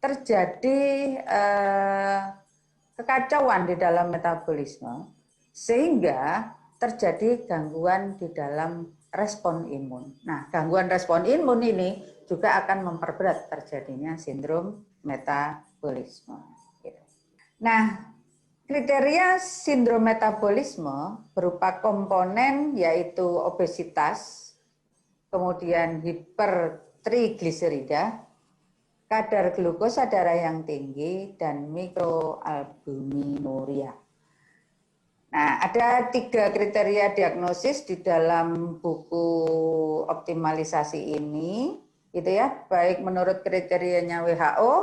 terjadi kekacauan di dalam metabolisme sehingga terjadi gangguan di dalam respon imun. Nah, gangguan respon imun ini juga akan memperberat terjadinya sindrom metabolisme. Nah, kriteria sindrom metabolisme berupa komponen yaitu obesitas, kemudian hipertrigliserida, kadar glukosa darah yang tinggi, dan mikroalbuminuria. Nah, ada 3 kriteria diagnosis di dalam buku optimalisasi ini, gitu ya, baik menurut kriterianya WHO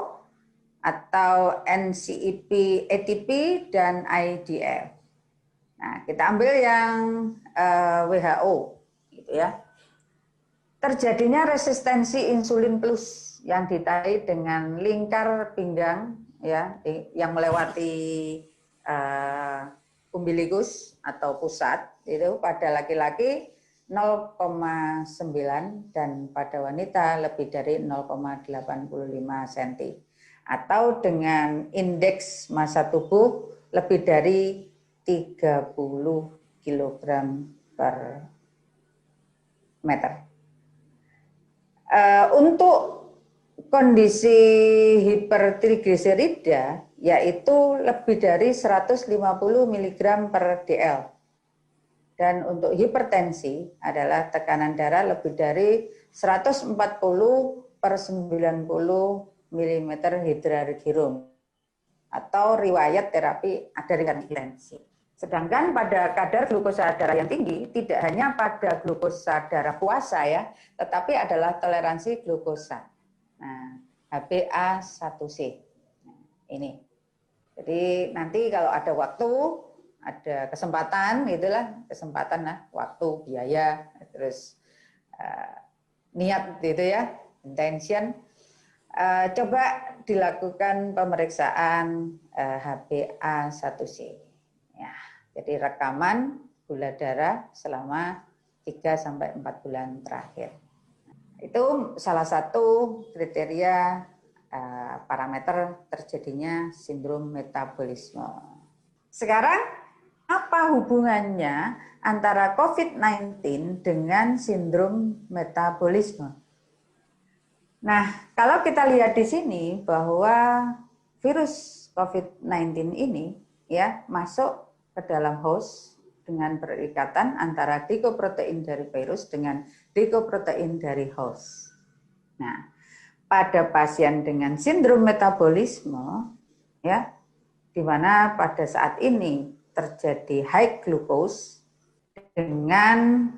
atau NCEP, ATP, dan IDF. Nah, kita ambil yang WHO, gitu ya. Terjadinya resistensi insulin plus yang ditandai dengan lingkar pinggang, ya, yang melewati umbilikus atau pusat itu pada laki-laki 0,9 dan pada wanita lebih dari 0,85 cm atau dengan indeks massa tubuh lebih dari 30 kg per meter. Untuk kondisi hipertrigliserida yaitu lebih dari 150 mg per dl. Dan untuk hipertensi adalah tekanan darah lebih dari 140 per 90 mm hidrargirum atau riwayat terapi ada dengan hipertensi. Sedangkan pada kadar glukosa darah yang tinggi tidak hanya pada glukosa darah puasa ya, tetapi adalah toleransi glukosa. Nah, HbA1c. Nah, ini. Jadi nanti kalau ada waktu, ada kesempatan, itulah kesempatan lah, waktu, biaya, terus niat gitu ya, intention. Coba dilakukan pemeriksaan HbA1c. Ya, jadi rekaman gula darah selama 3-4 bulan terakhir. Itu salah satu kriteria parameter terjadinya sindrom metabolisme. Sekarang, apa hubungannya antara COVID-19 dengan sindrom metabolisme? Nah, kalau kita lihat di sini bahwa virus COVID-19 ini ya masuk ke dalam host dengan berikatan antara glycoprotein dari virus dengan glycoprotein dari host. Nah, pada pasien dengan sindrom metabolisme, ya, di mana pada saat ini terjadi high glucose dengan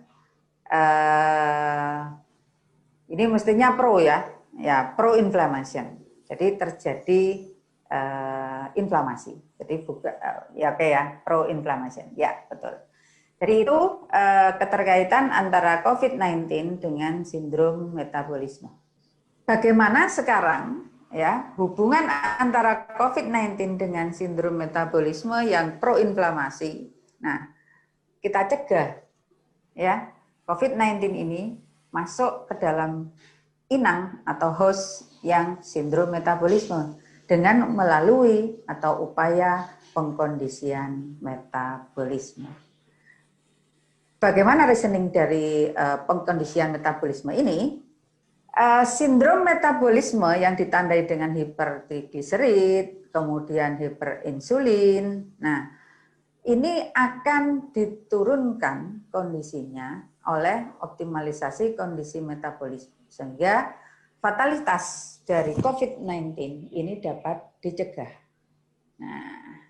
ini mestinya pro ya pro inflammation. Jadi terjadi inflamasi. Jadi ya oke ya pro inflammation. Ya betul. Jadi itu keterkaitan antara COVID-19 dengan sindrom metabolisme. Bagaimana sekarang ya hubungan antara COVID-19 dengan sindrom metabolisme yang proinflamasi? Nah, kita cegah ya COVID-19 ini masuk ke dalam inang atau host yang sindrom metabolisme dengan melalui atau upaya pengkondisian metabolisme. Bagaimana reasoning dari pengkondisian metabolisme ini? Sindrom metabolisme yang ditandai dengan hipertrigliserid, kemudian hiperinsulin. Nah, ini akan diturunkan kondisinya oleh optimalisasi kondisi metabolisme sehingga fatalitas dari COVID-19 ini dapat dicegah. Nah,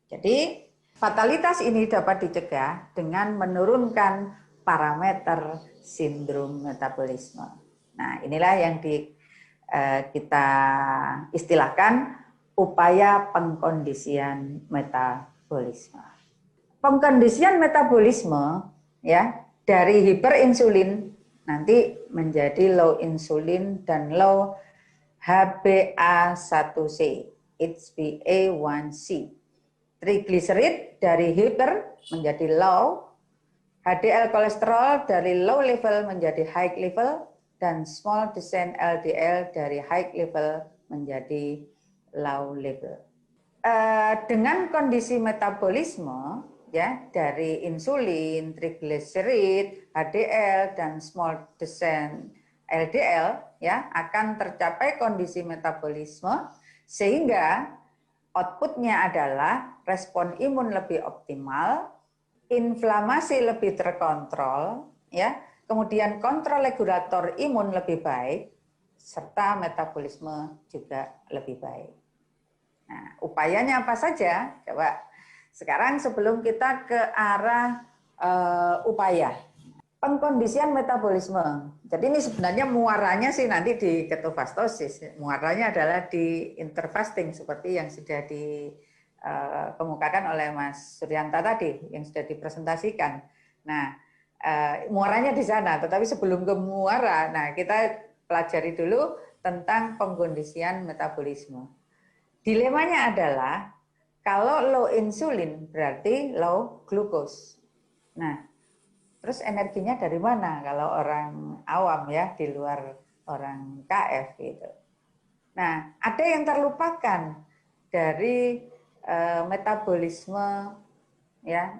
jadi fatalitas ini dapat dicegah dengan menurunkan parameter sindrom metabolisme. Nah, inilah yang kita istilahkan upaya pengkondisian metabolisme. Pengkondisian metabolisme ya dari hiperinsulin nanti menjadi low insulin dan low HbA1c, HbA1c. Trigliserid dari hiper menjadi low, HDL kolesterol dari low level menjadi high level, dan small descent LDL dari high level menjadi low level. Dengan kondisi metabolisme ya dari insulin, triglycerid, HDL dan small descent LDL ya akan tercapai kondisi metabolisme sehingga outputnya adalah respon imun lebih optimal, inflamasi lebih terkontrol, ya, kemudian kontrol regulator imun lebih baik, serta metabolisme juga lebih baik. Nah, upayanya apa saja? Coba sekarang sebelum kita ke arah upaya pengkondisian metabolisme. Jadi ini sebenarnya muaranya sih nanti di ketofastosis. Muaranya adalah di interfasting seperti yang sudah dikemukakan oleh Mas Suryanta tadi, yang sudah dipresentasikan. Nah, muaranya di sana. Tetapi sebelum ke muara, nah kita pelajari dulu tentang pengkondisian metabolisme. Dilemanya adalah kalau low insulin berarti low glucose. Nah, terus energinya dari mana kalau orang awam ya di luar orang KF gitu. Nah, ada yang terlupakan dari metabolisme ya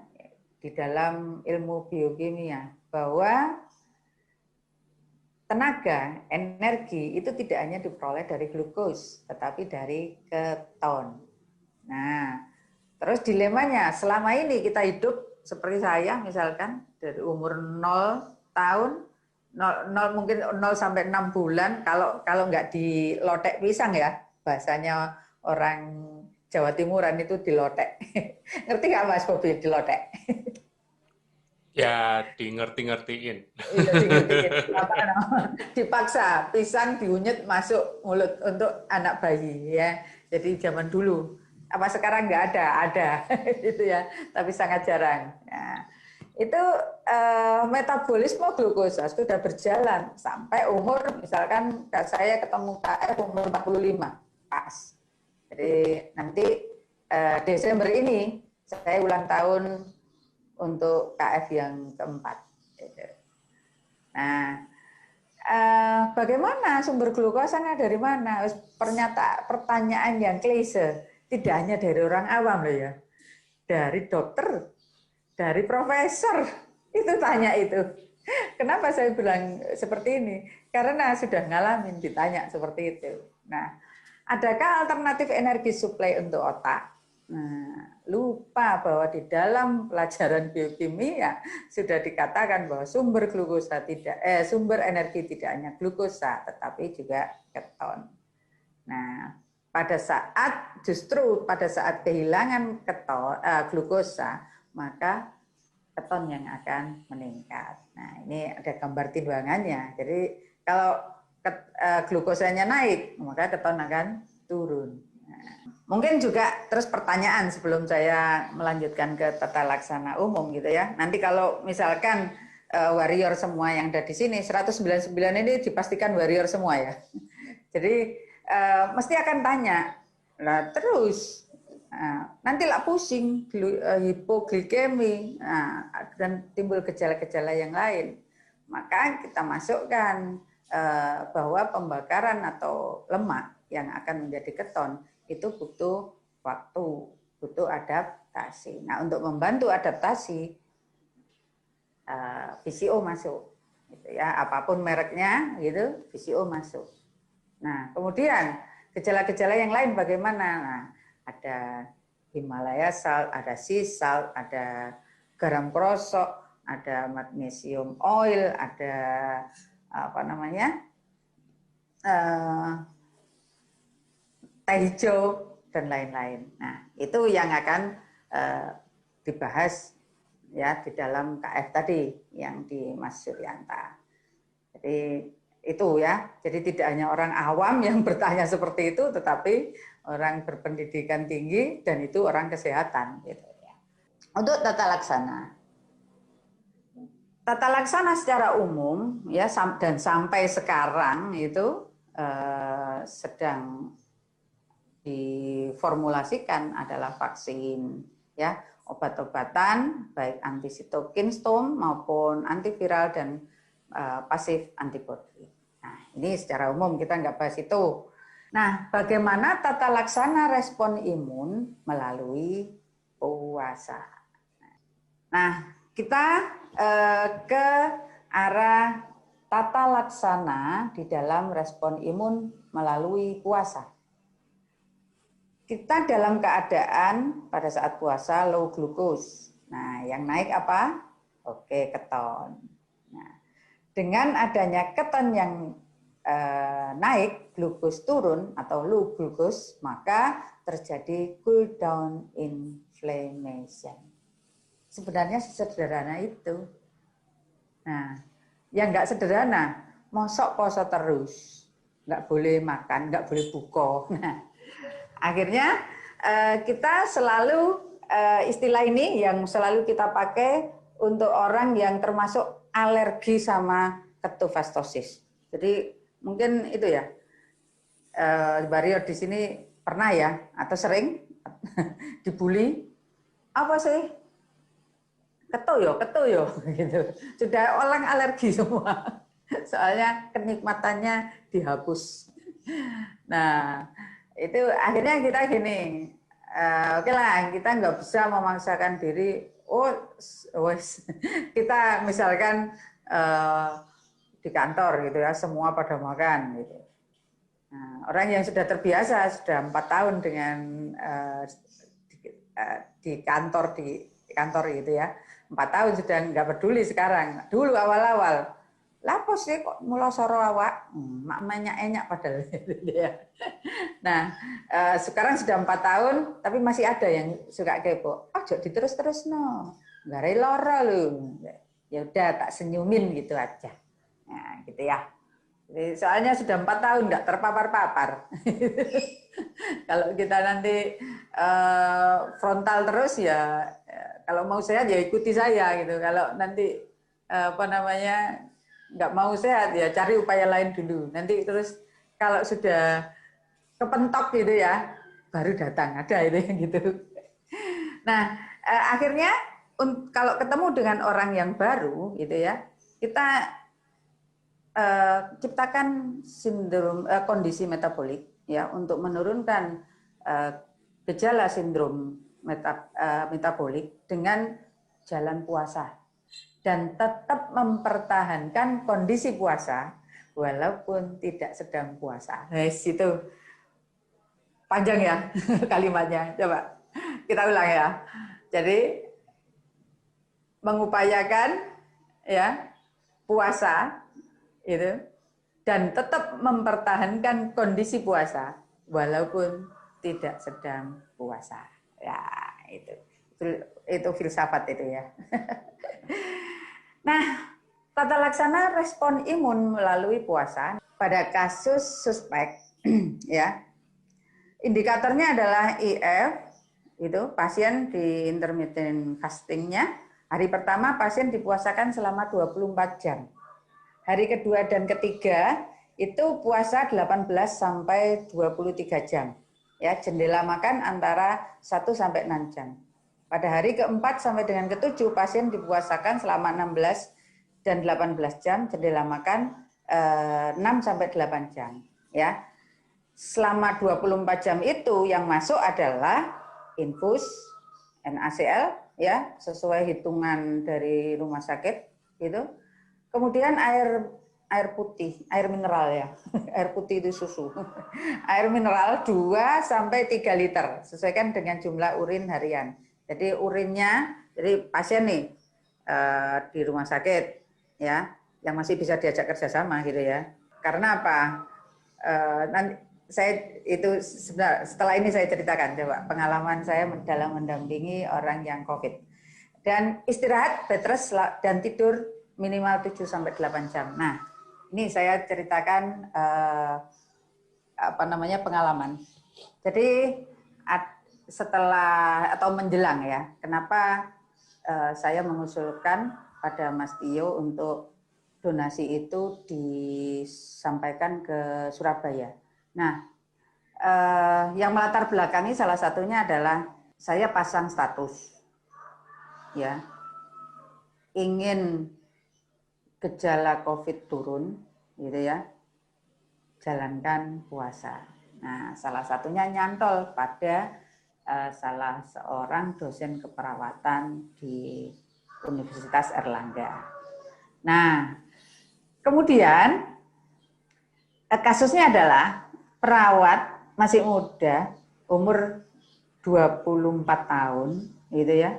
di dalam ilmu biokimia bahwa tenaga, energi itu tidak hanya diperoleh dari glukos, tetapi dari keton. Nah, terus dilemanya, selama ini kita hidup seperti saya misalkan, dari umur 0 tahun, 0 mungkin 0 sampai 6 bulan, kalau nggak dilotek pisang ya, bahasanya orang Jawa Timuran itu dilotek. Ngerti nggak Mas Bobi dilotek? Ya, di ngerti-ngertiin. Iya diingetin apa dipaksa pisang diunyet masuk mulut untuk anak bayi ya. Jadi zaman dulu apa sekarang nggak ada gitu ya, tapi sangat jarang. Nah, itu metabolisme glukosa sudah berjalan sampai umur misalkan saya ketemu KF umur 45 pas. Jadi nanti Desember ini saya ulang tahun untuk KF yang keempat. Nah, bagaimana sumber glukosanya dari mana? Pertanyaan yang klise, tidak hanya dari orang awam loh ya, dari dokter, dari profesor, itu tanya itu. Kenapa saya bilang seperti ini? Karena sudah ngalamin ditanya seperti itu. Nah, adakah alternatif energi suplai untuk otak? Nah, lupa bahwa di dalam pelajaran biokimia sudah dikatakan bahwa sumber sumber energi tidak hanya glukosa tetapi juga keton. Nah, justru pada saat kehilangan glukosa, maka keton yang akan meningkat. Nah, ini ada gambar timbangannya. Jadi kalau glukosanya naik, maka keton akan turun. Mungkin juga terus pertanyaan sebelum saya melanjutkan ke tata laksana umum gitu ya. Nanti kalau misalkan warrior semua yang ada di sini 199 ini dipastikan warrior semua ya. Jadi mesti akan tanya. Nah, terus nanti lah pusing hipoglikemi dan timbul gejala-gejala yang lain. Maka kita masukkan bahwa pembakaran atau lemak yang akan menjadi keton itu butuh waktu, butuh adaptasi. Nah, untuk membantu adaptasi, VCO masuk, gitu ya. Apapun mereknya, gitu, VCO masuk. Nah, kemudian gejala-gejala yang lain bagaimana? Nah, ada Himalaya salt, ada sea salt, ada garam krosok, ada magnesium oil, ada apa namanya? Teh hijau dan lain-lain. Nah, itu yang akan dibahas ya di dalam KF tadi yang di Mas Suryanta. Jadi itu ya. Jadi tidak hanya orang awam yang bertanya seperti itu, tetapi orang berpendidikan tinggi dan itu orang kesehatan gitu ya. Untuk tata laksana. Tata laksana secara umum ya dan sampai sekarang itu sedang diformulasikan adalah vaksin ya, obat-obatan baik anti sitokin storm maupun antiviral dan pasif antibody. Ini secara umum kita nggak bahas itu. Nah, bagaimana tata laksana respon imun melalui puasa? Nah, kita ke arah tata laksana di dalam respon imun melalui puasa. Kita dalam keadaan pada saat puasa low glucose. Nah, yang naik apa? Oke, keton. Nah, dengan adanya keton yang naik, glukos turun atau low glucose, maka terjadi cool down inflammation. Sebenarnya sederhana itu. Nah, yang nggak sederhana, mosok poso terus, nggak boleh makan, nggak boleh buka. Nah, akhirnya kita selalu istilah ini yang selalu kita pakai untuk orang yang termasuk alergi sama ketofastosis. Jadi mungkin itu ya, Barrier di sini pernah ya atau sering dibully, apa sih? Keto yo, gitu. Sudah orang alergi semua. Soalnya kenikmatannya dihapus. Nah, itu akhirnya kita gini, oke lah, kita nggak bisa memaksakan diri. Kita misalkan di kantor gitu ya, semua pada makan gitu. Nah, orang yang sudah terbiasa sudah 4 tahun dengan di kantor gitu ya, 4 tahun sudah nggak peduli sekarang. Dulu awal-awal, lapo sih kok mula soro awak, mak enyak padahal. Nah, sekarang sudah 4 tahun, tapi masih ada yang suka kepo. Jadi diterus-terus no, nggak loro lu. Ya udah tak senyumin gitu aja. Nah, gitu ya. Jadi, soalnya sudah 4 tahun nggak terpapar-papar. Kalau kita nanti frontal terus ya, kalau mau sehat ya ikuti saya gitu. Kalau nanti nggak mau sehat ya cari upaya lain dulu. Nanti terus kalau sudah kepentok gitu ya, baru datang ada itu gitu. Nah, akhirnya kalau ketemu dengan orang yang baru gitu ya, kita ciptakan sindrom kondisi metabolik ya untuk menurunkan gejala sindrom metabolik dengan jalan puasa dan tetap mempertahankan kondisi puasa walaupun tidak sedang puasa. Itu panjang ya kalimatnya. Coba kita ulang ya. Jadi mengupayakan ya puasa itu dan tetap mempertahankan kondisi puasa walaupun tidak sedang puasa. Ya, itu filsafat itu ya. Nah, tata laksana respon imun melalui puasa pada kasus suspek ya. Indikatornya adalah IF, itu pasien di intermittent fastingnya. Hari pertama pasien dipuasakan selama 24 jam. Hari kedua dan ketiga itu puasa 18 sampai 23 jam. Ya, jendela makan antara 1 sampai 6 jam. Pada hari keempat sampai dengan ketujuh pasien dipuasakan selama 16 dan 18 jam, jendela makan 6 sampai 8 jam, ya. Selama 24 jam itu yang masuk adalah infus NaCl ya, sesuai hitungan dari rumah sakit gitu. Kemudian air putih, air mineral ya. Air putih itu susu. Air mineral 2 sampai 3 liter, sesuaikan dengan jumlah urin harian. Jadi urinnya, jadi pasien nih di rumah sakit ya, yang masih bisa diajak kerjasama gitu ya. Karena apa? Nanti saya itu setelah ini saya ceritakan coba pengalaman saya dalam mendampingi orang yang COVID. Dan istirahat, bed rest dan tidur minimal 7 sampai 8 jam. Nah, ini saya ceritakan pengalaman. Jadi setelah atau menjelang ya, kenapa saya mengusulkan pada Mas Tio untuk donasi itu disampaikan ke Surabaya. Nah, yang melatar belakangi salah satunya adalah saya pasang status, ya, ingin gejala COVID turun, gitu ya, jalankan puasa. Nah, salah satunya nyantol pada salah seorang dosen keperawatan di Universitas Erlangga. Nah, kemudian kasusnya adalah perawat masih muda, umur 24 tahun, gitu ya.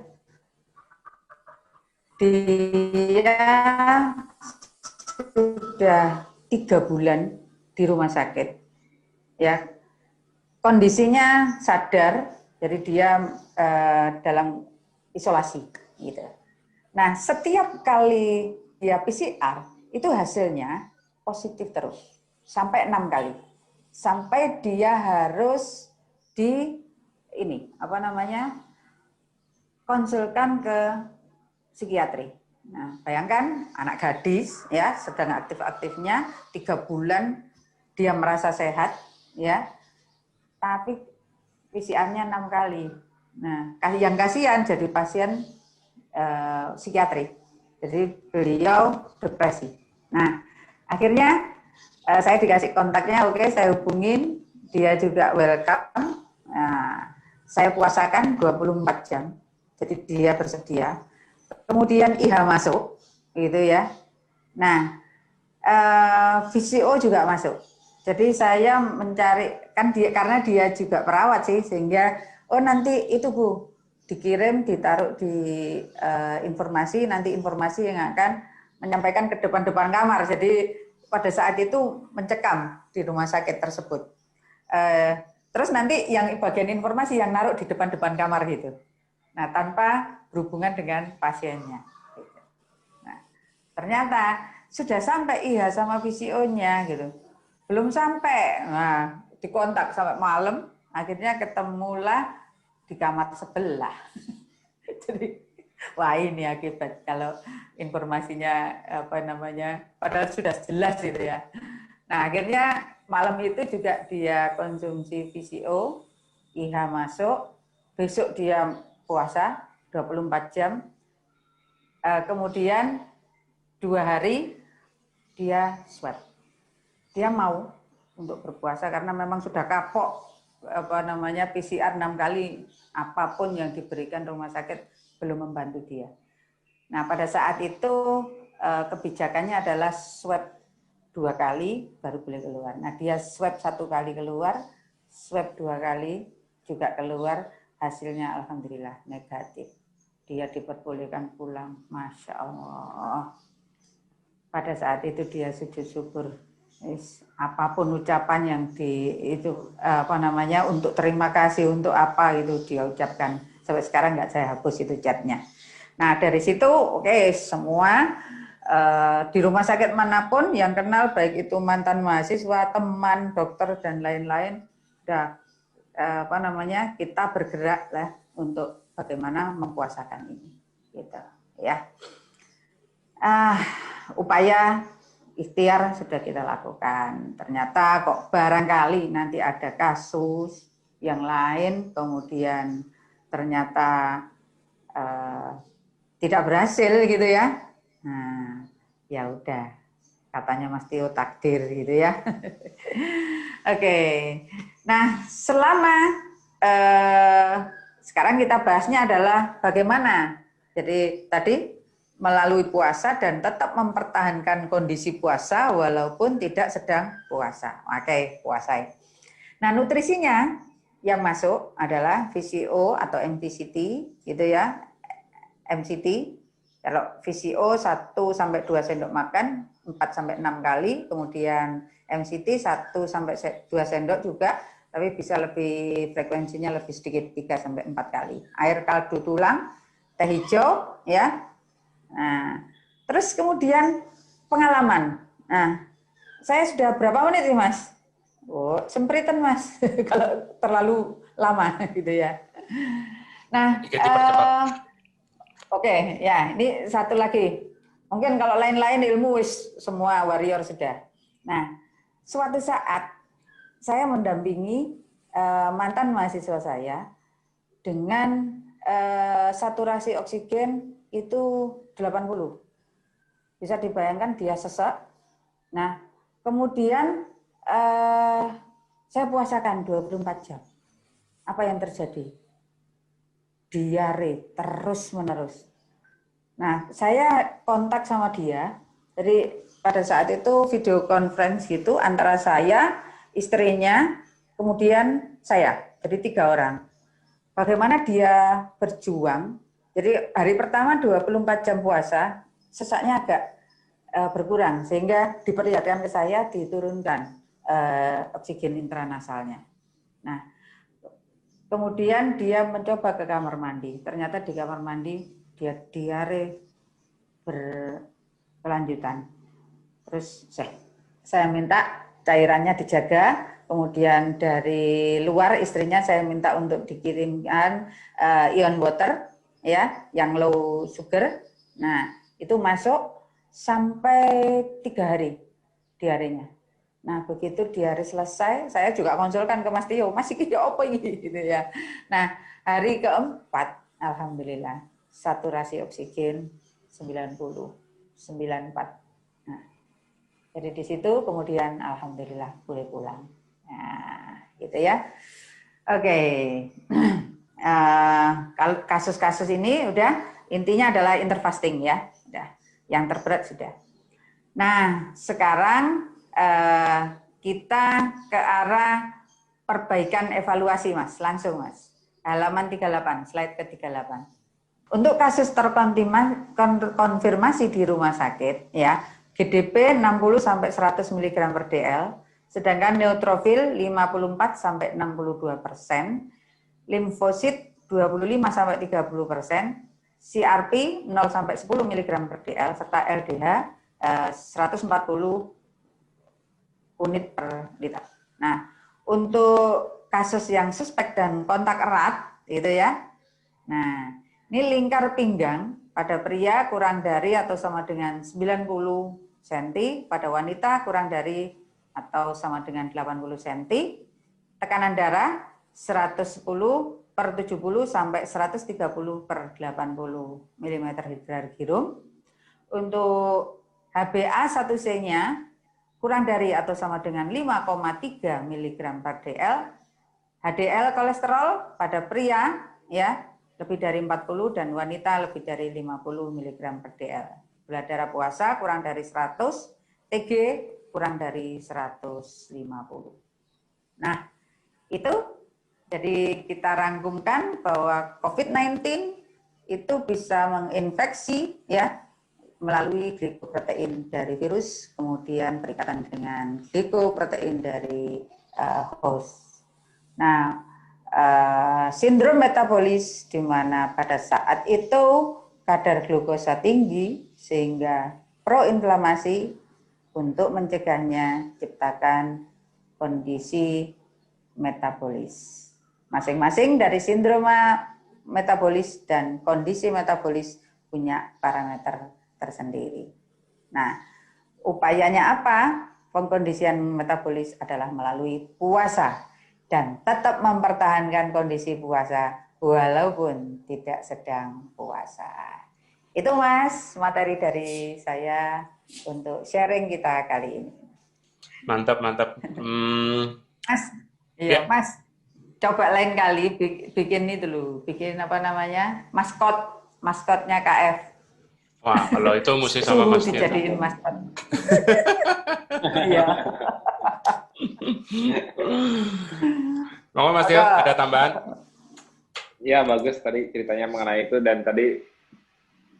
Dia sudah 3 bulan di rumah sakit, ya. Kondisinya sadar, jadi dia dalam isolasi, gitu. Nah, setiap kali dia PCR itu hasilnya positif terus sampai 6 kali, sampai dia harus konsulkan ke psikiatri. Nah, bayangkan anak gadis ya sedang aktif-aktifnya 3 bulan dia merasa sehat ya, tapi PCR-nya 6 kali. Nah, yang kasihan jadi pasien psikiatri. Jadi beliau depresi. Nah, akhirnya saya dikasih kontaknya, oke, saya hubungin, dia juga welcome. Nah, saya puasakan 24 jam. Jadi dia bersedia. Kemudian IHA masuk, gitu ya. Nah, VCO juga masuk. Jadi saya mencari, kan dia, karena dia juga perawat sih, sehingga nanti itu Bu dikirim, ditaruh di informasi, nanti informasi yang akan menyampaikan ke depan-depan kamar. Jadi pada saat itu mencekam di rumah sakit tersebut. Terus nanti yang bagian informasi yang naruh di depan-depan kamar gitu. Nah, tanpa berhubungan dengan pasiennya. Nah, ternyata sudah sampai IHA sama VCO-nya gitu. Belum sampai. Nah, dikontak sampai malam, akhirnya ketemulah di kamar sebelah. Jadi, wah ini akibat kalau informasinya padahal sudah jelas gitu ya. Nah, akhirnya malam itu juga dia konsumsi VCO, IHA masuk, besok dia puasa 24 jam, kemudian 2 hari dia swab. Dia mau untuk berpuasa karena memang sudah kapok PCR 6 kali, apapun yang diberikan rumah sakit belum membantu dia. Nah, pada saat itu kebijakannya adalah swab 2 kali baru boleh keluar. Nah, dia swab 1 kali keluar, swab 2 kali juga keluar, hasilnya alhamdulillah negatif. Dia diperbolehkan pulang, Masya Allah. Pada saat itu dia sujud syukur. Apapun ucapan yang untuk terima kasih, untuk apa itu dia ucapkan. Sampai sekarang nggak saya hapus itu chatnya. Nah, dari situ oke, semua di rumah sakit manapun yang kenal, baik itu mantan mahasiswa, teman, dokter dan lain-lain, kita bergerak lah untuk bagaimana mempuasakan ini, gitu ya. Upaya ikhtiar sudah kita lakukan. Ternyata kok barangkali nanti ada kasus yang lain, kemudian ternyata tidak berhasil gitu ya. Nah, ya udah, katanya Mas Tio takdir gitu ya. Oke. Nah, selama sekarang kita bahasnya adalah bagaimana. Jadi tadi melalui puasa dan tetap mempertahankan kondisi puasa walaupun tidak sedang puasa. Oke, puasai. Nah, nutrisinya yang masuk adalah VCO atau MCT gitu ya. MCT. Kalau VCO 1 sampai 2 sendok makan 4 sampai 6 kali, kemudian MCT 1 sampai 2 sendok juga, tapi bisa lebih frekuensinya lebih sedikit 3 sampai 4 kali. Air kaldu tulang, teh hijau ya. Nah, terus kemudian pengalaman. Nah, saya sudah berapa menit nih Mas? Oh, sempritan Mas, kalau terlalu lama gitu ya. Nah, oke, ya ini satu lagi. Mungkin kalau lain-lain ilmu semua warrior sudah. Nah, suatu saat saya mendampingi mantan mahasiswa saya dengan saturasi oksigen itu 80. Bisa dibayangkan dia sesak. Nah, kemudian saya puasakan 24 jam. Apa yang terjadi? Diare terus-menerus. Nah, saya kontak sama dia. Jadi pada saat itu video conference gitu antara saya, istrinya, kemudian saya. Jadi 3 orang. Bagaimana dia berjuang. Jadi hari pertama 24 jam puasa, sesaknya agak berkurang sehingga diperlihatkan ke saya diturunkan oksigen intranasalnya. Nah, kemudian dia mencoba ke kamar mandi. Ternyata di kamar mandi dia diare berkelanjutan. Terus saya minta cairannya dijaga. Kemudian dari luar istrinya saya minta untuk dikirimkan ion water ya, yang low sugar. Nah, itu masuk sampai 3 hari diarenya. Nah, begitu diare selesai, saya juga konsulkan ke Mas Tio, Mas ini apa ini gitu ya. Nah, hari keempat, alhamdulillah, saturasi oksigen 90, 94. Nah, jadi di situ kemudian alhamdulillah boleh pulang. Nah, gitu ya. Oke. Kalau kasus-kasus ini udah intinya adalah interfasting ya. Udah. Yang terberat sudah. Nah, sekarang kita ke arah perbaikan evaluasi, Mas. Langsung, Mas. Halaman 38, slide ke-38. Untuk kasus terkonfirmasi di rumah sakit, ya, GDP 60 sampai 100 mg per dl, sedangkan neutrofil 54 sampai 62%, limfosit 25 sampai 30%, CRP 0 sampai 10 mg per dl, serta LDH 140 unit per liter. Nah, untuk kasus yang suspek dan kontak erat, itu ya. Nah, ini lingkar pinggang pada pria kurang dari atau sama dengan 90 cm, pada wanita kurang dari atau sama dengan 80 cm, tekanan darah 110/70 sampai 130/80 mm hidrogirum. Untuk HbA1c-nya kurang dari atau sama dengan 5,3 mg per dl. HDL kolesterol pada pria ya lebih dari 40 dan wanita lebih dari 50 mg per dl. Gula darah puasa kurang dari 100, TG kurang dari 150. Nah, itu jadi kita rangkumkan bahwa COVID-19 itu bisa menginfeksi ya melalui glikoprotein dari virus, kemudian berikatan dengan glikoprotein dari host. Nah, sindrom metabolis di mana pada saat itu kadar glukosa tinggi sehingga proinflamasi, untuk mencegahnya ciptakan kondisi metabolis. Masing-masing dari sindrom metabolis dan kondisi metabolis punya parameter tersendiri. Nah, upayanya apa? Pengkondisian metabolis adalah melalui puasa dan tetap mempertahankan kondisi puasa walaupun tidak sedang puasa. Itu Mas, materi dari saya untuk sharing kita kali ini. Mantap. Mas, iya, Mas, coba lain kali bikin itu loh, bikin apa namanya, maskotnya KF. Wah, kalau itu mesti sama Suhu Mas Tio. dijadiin maskot. Iya. Ngomong Mas Tio, ada tambahan? Ya, bagus tadi ceritanya mengenai itu, dan tadi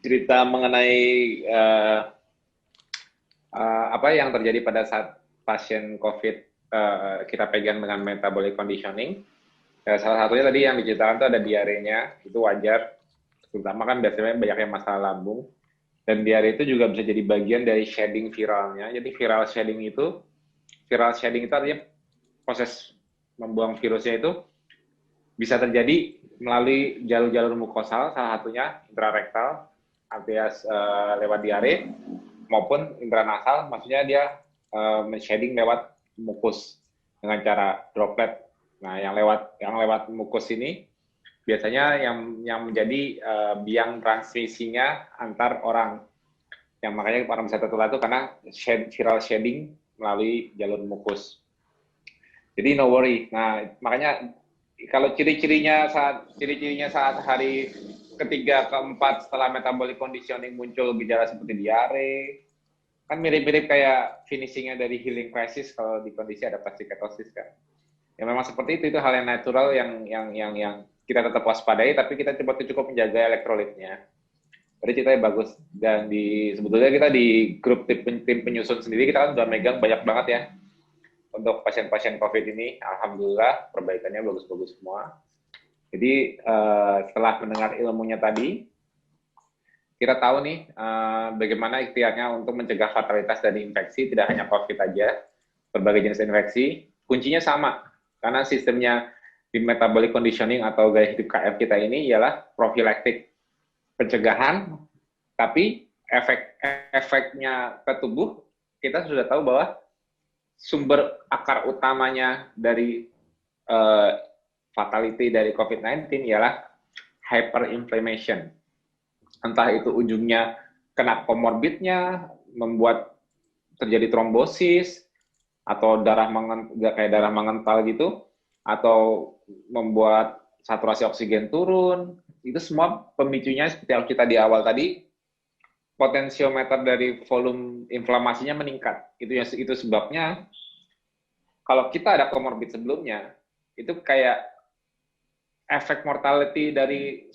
cerita mengenai apa yang terjadi pada saat pasien COVID kita pegang dengan metabolic conditioning. Salah satunya tadi yang diceritakan itu ada diarenya, itu wajar. Terutama kan biasanya banyaknya masalah lambung. Dan diare itu juga bisa jadi bagian dari shedding viralnya. Jadi viral shedding itu artinya proses membuang virusnya itu bisa terjadi melalui jalur-jalur mukosal, salah satunya intrarektal, alias lewat diare, maupun intranasal, maksudnya dia men-shedding lewat mukus dengan cara droplet. Nah, yang lewat mukus ini biasanya yang menjadi biang transmisinya antar orang. Yang makanya orang bisa tertular itu karena viral shedding melalui jalur mukus. Jadi no worry. Nah, makanya kalau ciri-cirinya saat hari ketiga, keempat setelah metabolic conditioning muncul gejala seperti diare, kan mirip-mirip kayak finishingnya dari healing crisis kalau di kondisi adaptasi ketosis kan. Ya memang seperti itu hal yang natural yang kita tetap waspadai, tapi kita cukup menjaga elektrolitnya. Tadi ceritanya bagus, dan sebetulnya kita di grup tim penyusun sendiri kita kan udah megang banyak banget ya untuk pasien-pasien COVID ini. Alhamdulillah perbaikannya bagus-bagus semua. Jadi setelah mendengar ilmunya tadi, kita tahu nih bagaimana ikhtiarnya untuk mencegah fatalitas dari infeksi, tidak hanya COVID aja, berbagai jenis infeksi. Kuncinya sama, karena sistemnya di metabolic conditioning atau gaya hidup KF kita ini ialah profilaktik, pencegahan, tapi efeknya ke tubuh, kita sudah tahu bahwa sumber akar utamanya dari fatality dari COVID-19 ialah hyperinflammation. Entah itu ujungnya kena komorbidnya, membuat terjadi trombosis, atau darah mengental gitu, atau membuat saturasi oksigen turun. Itu semua pemicunya seperti yang kita di awal tadi, potensiometer dari volume inflamasinya meningkat. Itu sebabnya kalau kita ada komorbid sebelumnya, itu kayak efek mortality dari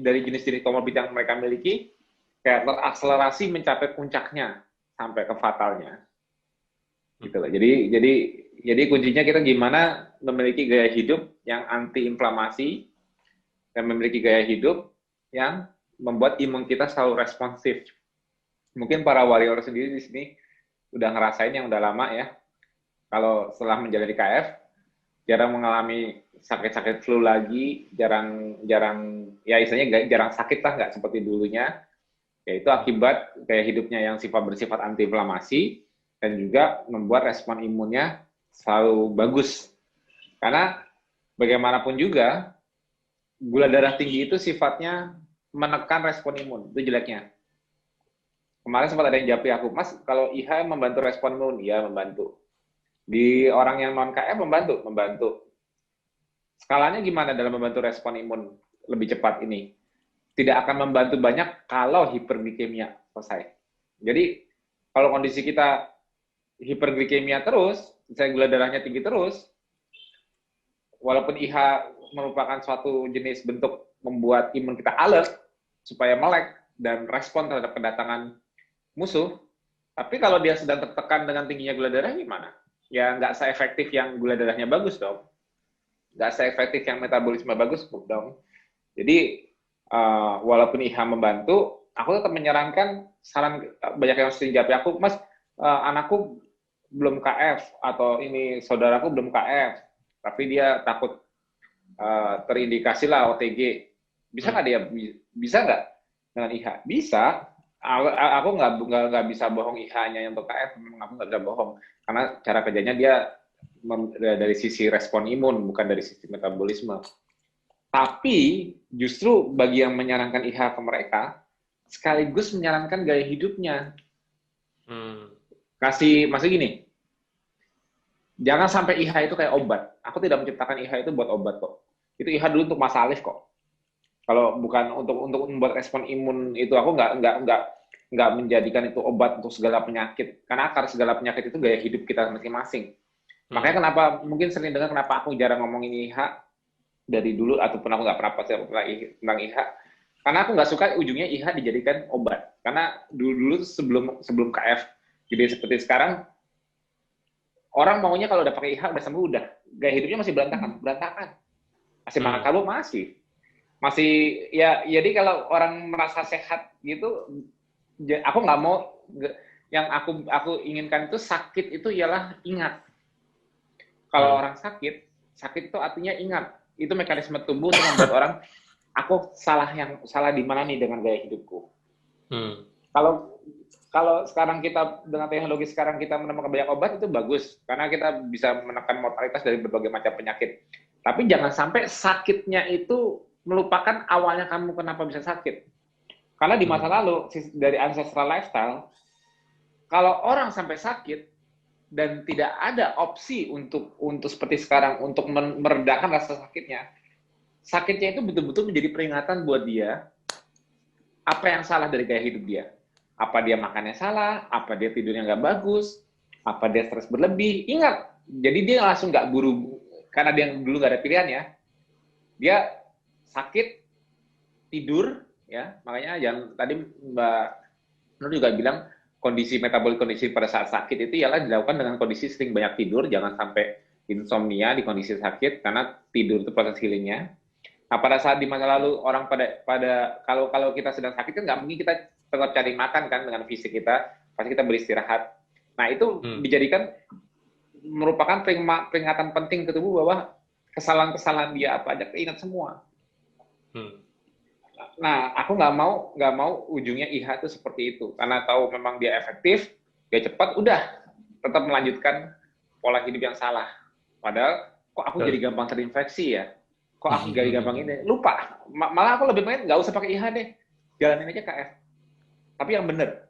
jenis-jenis komorbid yang mereka miliki kayak terakselerasi mencapai puncaknya sampai ke fatalnya. Gitu loh. Jadi kuncinya kita gimana memiliki gaya hidup yang anti inflamasi dan memiliki gaya hidup yang membuat imun kita selalu responsif. Mungkin para warrior sendiri di sini udah ngerasain yang udah lama ya. Kalau setelah menjalani KF, jarang mengalami sakit-sakit flu lagi, jarang sakit lah, nggak seperti dulunya. Yaitu akibat gaya hidupnya yang bersifat anti inflamasi dan juga membuat respon imunnya selalu bagus. Karena bagaimanapun juga gula darah tinggi itu sifatnya menekan respon imun, itu jeleknya. Kemarin sempat ada yang japri aku, Mas, kalau IH membantu respon imun, iya membantu. Di orang yang non-KF membantu. Skalanya gimana dalam membantu respon imun lebih cepat ini? Tidak akan membantu banyak kalau hiperglikemia selesai. Jadi, kalau kondisi kita hiperglikemia terus, misalnya gula darahnya tinggi terus, walaupun IH merupakan suatu jenis bentuk membuat imun kita alert, supaya melek dan respon terhadap kedatangan musuh, tapi kalau dia sedang tertekan dengan tingginya gula darah gimana? Ya nggak seefektif yang gula darahnya bagus dong. Nggak seefektif yang metabolisme bagus dong. Jadi, walaupun IH membantu, aku tetap menyarankan, banyak yang sering japri aku, Mas, anakku belum KF, atau ini saudaraku belum KF, tapi dia takut terindikasi lah OTG. Bisa nggak nggak dengan IH? Bisa. Aku nggak bisa bohong IH-nya untuk KF, memang aku nggak bisa bohong. Karena cara kerjanya dia dari sisi respon imun, bukan dari sisi metabolisme. Tapi justru bagi yang menyarankan IH ke mereka, sekaligus menyarankan gaya hidupnya. Masih gini, jangan sampai IH itu kayak obat. Aku tidak menciptakan IH itu buat obat kok. Itu IH dulu untuk Mas Alif kok. Kalau bukan untuk membuat respon imun itu, aku nggak menjadikan itu obat untuk segala penyakit. Karena akar segala penyakit itu gaya hidup kita masing-masing. Makanya kenapa mungkin sering dengar kenapa aku jarang ngomongin IH dari dulu, ataupun aku nggak pernah pasal tentang IH. Karena aku nggak suka ujungnya IH dijadikan obat. Karena dulu sebelum KF jadi seperti sekarang, orang maunya kalau udah pakai IH udah sembuh udah. Gaya hidupnya masih berantakan. Masih makan karbo masih ya. Jadi kalau orang merasa sehat gitu, aku nggak mau. Yang aku inginkan itu sakit itu ialah ingat. Kalau orang sakit itu artinya ingat. Itu mekanisme tubuh untuk membuat orang, aku salah di mana nih dengan gaya hidupku. Kalau sekarang kita dengan teknologi sekarang kita menemukan banyak obat, itu bagus karena kita bisa menekan mortalitas dari berbagai macam penyakit. Tapi jangan sampai sakitnya itu melupakan awalnya kamu kenapa bisa sakit. Karena di masa lalu dari ancestral lifestyle, kalau orang sampai sakit, dan tidak ada opsi untuk seperti sekarang untuk meredakan rasa sakitnya. Sakitnya itu betul-betul menjadi peringatan buat dia apa yang salah dari gaya hidup dia. Apa dia makannya salah, apa dia tidurnya nggak bagus, apa dia stres berlebih. Ingat, jadi dia langsung nggak buru, karena dia dulu nggak ada pilihan ya. Dia sakit, tidur, ya makanya yang tadi Mbak Nur juga bilang, kondisi metabolik kondisi pada saat sakit itu ialah dilakukan dengan kondisi sering banyak tidur, jangan sampai insomnia di kondisi sakit, karena tidur itu proses healingnya. Nah, pada saat di masa lalu orang pada kalau kita sedang sakit kan nggak mungkin kita tetap cari makan kan dengan fisik kita, pasti kita beristirahat. Nah, itu dijadikan merupakan peringatan penting ke tubuh bahwa kesalahan-kesalahan dia apa aja keingat semua. Nah, aku nggak mau ujungnya IH itu seperti itu, karena tahu memang dia efektif, dia cepat, udah tetap melanjutkan pola hidup yang salah. Padahal kok aku jadi gampang terinfeksi ya, kok aku jadi gampang ini, lupa. Malah aku lebih pengen nggak usah pakai IH deh, jalanin aja KF. Tapi yang bener,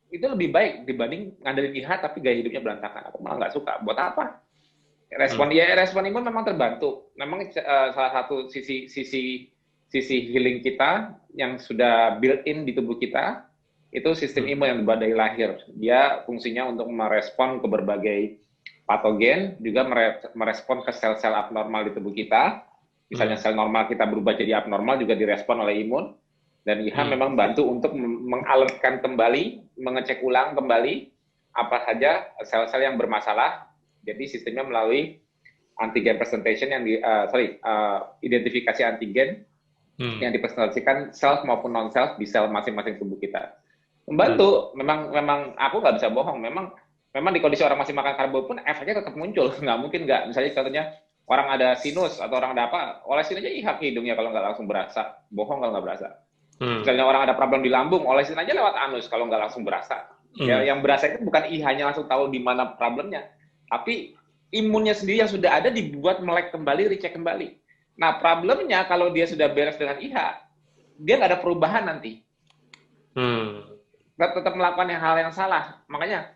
itu lebih baik dibanding ngandelin IH tapi gaya hidupnya berantakan. Aku malah nggak suka. Buat apa? Respon imun memang terbantu. Memang salah satu sisi healing kita yang sudah built-in di tubuh kita, itu sistem imun yang dibuat dari lahir. Dia fungsinya untuk merespon ke berbagai patogen, juga merespon ke sel-sel abnormal di tubuh kita. Misalnya sel normal kita berubah jadi abnormal, juga direspon oleh imun. Dan IH memang bantu untuk mengalertkan kembali, mengecek ulang kembali apa saja sel-sel yang bermasalah. Jadi sistemnya melalui antigen presentation yang identifikasi antigen yang dipresentasikan self maupun non self di sel masing-masing tubuh kita. Membantu, memang aku nggak bisa bohong, memang di kondisi orang masih makan karbo pun efeknya tetap muncul, nggak mungkin nggak. Misalnya contohnya orang ada sinus atau orang ada apa, olesin aja IH ke hidungnya kalau nggak langsung berasa, bohong kalau nggak berasa. Misalnya orang ada problem di lambung, olesin aja lewat anus kalau nggak langsung berasa. Ya, yang berasa itu bukan IH-nya langsung tahu di mana problemnya, tapi imunnya sendiri yang sudah ada dibuat melek kembali, recheck kembali. Nah, problemnya kalau dia sudah beres dengan IH, dia nggak ada perubahan nanti. Tetap melakukan hal yang salah. Makanya,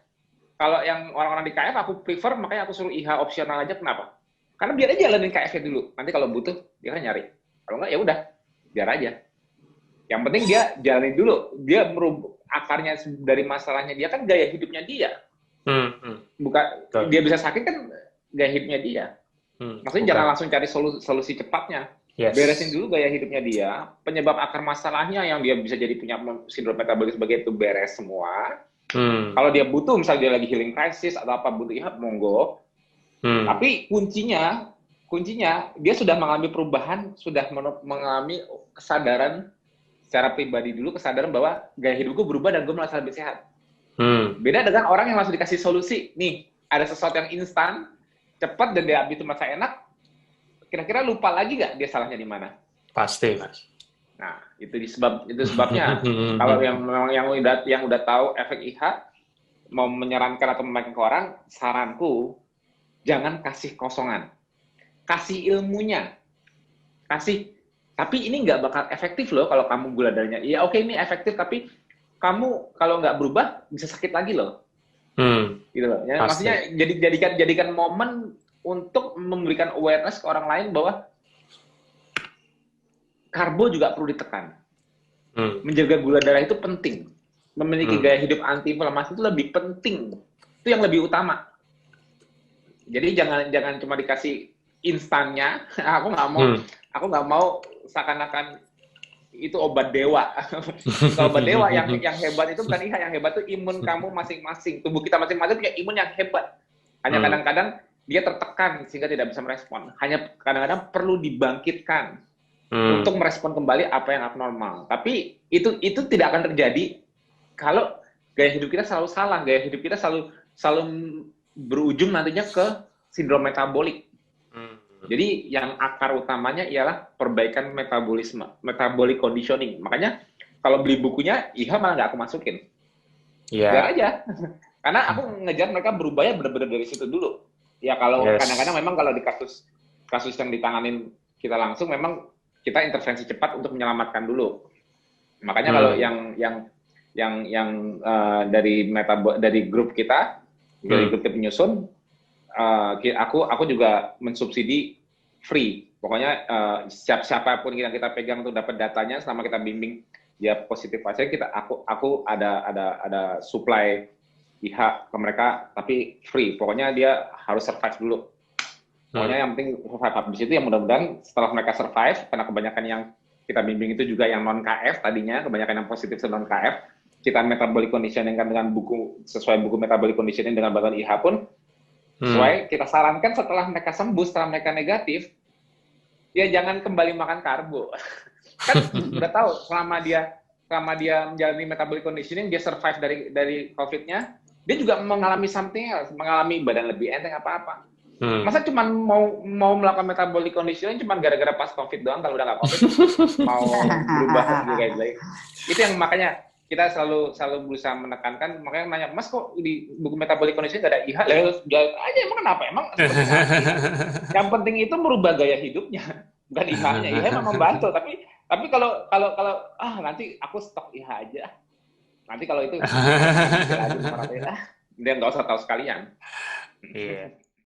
kalau yang orang-orang di KF, aku prefer, makanya aku suruh IH opsional aja. Kenapa? Karena biar aja jalanin KF-nya dulu. Nanti kalau butuh, dia kan nyari. Kalau nggak, ya udah, biar aja. Yang penting dia jalanin dulu. Dia merubah akarnya dari masalahnya dia kan gaya hidupnya dia. Bukan dia bisa sakit kan gaya hidupnya dia. Maksudnya jangan langsung cari solusi cepatnya. Beresin dulu gaya hidupnya dia, penyebab akar masalahnya yang dia bisa jadi punya sindrom metabolik sebagai itu beres semua. Kalau dia butuh, misalnya dia lagi healing crisis atau apa butuh IH, monggo. Tapi kuncinya dia sudah mengalami perubahan, sudah mengalami kesadaran secara pribadi dulu, kesadaran bahwa gaya hidupku berubah dan gue merasa lebih sehat. Beda dengan orang yang langsung dikasih solusi, nih ada sesuatu yang instan, cepat dan dia habis itu masa enak, kira-kira lupa lagi nggak dia salahnya di mana? Pasti, Mas. Nah, itu sebabnya. Kalau yang udah tahu efek IH, mau menyarankan atau memakai ke orang, saranku jangan kasih kosongan, kasih ilmunya, tapi ini nggak bakal efektif loh kalau kamu gula darahnya. Iya oke, ini efektif, tapi kamu kalau nggak berubah bisa sakit lagi loh. Gitu loh. Ya, maksudnya jadikan momen untuk memberikan awareness ke orang lain bahwa karbo juga perlu ditekan. Menjaga gula darah itu penting. Memiliki gaya hidup anti inflamasi itu lebih penting. Itu yang lebih utama. Jadi jangan cuma dikasih instannya. Aku nggak mau seakan-akan itu obat dewa. Obat dewa yang hebat itu bukan IH, yang hebat itu imun kamu masing-masing. Tubuh kita masing-masing punya imun yang hebat. Hanya kadang-kadang dia tertekan sehingga tidak bisa merespon. Hanya kadang-kadang perlu dibangkitkan untuk merespon kembali apa yang abnormal. Tapi itu tidak akan terjadi kalau gaya hidup kita selalu salah. Gaya hidup kita selalu berujung nantinya ke sindrom metabolik. Jadi yang akar utamanya ialah perbaikan metabolisme, metabolic conditioning. Makanya kalau beli bukunya, IH malah nggak aku masukin. Biar aja. Karena aku ngejar mereka berubahnya benar-benar dari situ dulu. Ya kalau kadang-kadang memang kalau di kasus yang ditanganin kita langsung, memang kita intervensi cepat untuk menyelamatkan dulu. Makanya kalau yang dari grup kita, Ikut menyusun, aku juga mensubsidi free. Pokoknya siapapun yang kita pegang untuk dapat datanya selama kita bimbing dia positif aja, aku ada supply IH ke mereka tapi free. Pokoknya dia harus survive dulu. Pokoknya yang penting survive. Habis itu yang mudah-mudahan setelah mereka survive, karena kebanyakan yang kita bimbing itu juga yang non-KF tadinya, kebanyakan yang positif non-KF, kita metabolic conditioning kan dengan sesuai buku metabolic conditioning dengan bantuan IH pun sesuai, kita sarankan setelah mereka sembuh, setelah mereka negatif, ya jangan kembali makan karbo. Kan udah tahu selama dia menjalani metabolic conditioning, dia survive dari COVID-nya, dia juga mengalami something else, mengalami badan lebih enteng apa-apa. Masa cuma mau melakukan metabolic conditioning cuma gara-gara pas COVID doang, kalau udah nggak COVID mau berubah juga baik. Itu yang makanya kita selalu berusaha menekankan, makanya nanya, Mas kok di buku metabolic conditioning nggak ada IH? Jawab aja, emang kenapa? Emang yang penting itu merubah gaya hidupnya, bukan IH-nya. IH memang membantu, tapi kalau nanti aku stok IH aja. Nanti kalau itu dia nggak usah tahu sekalian. Iya.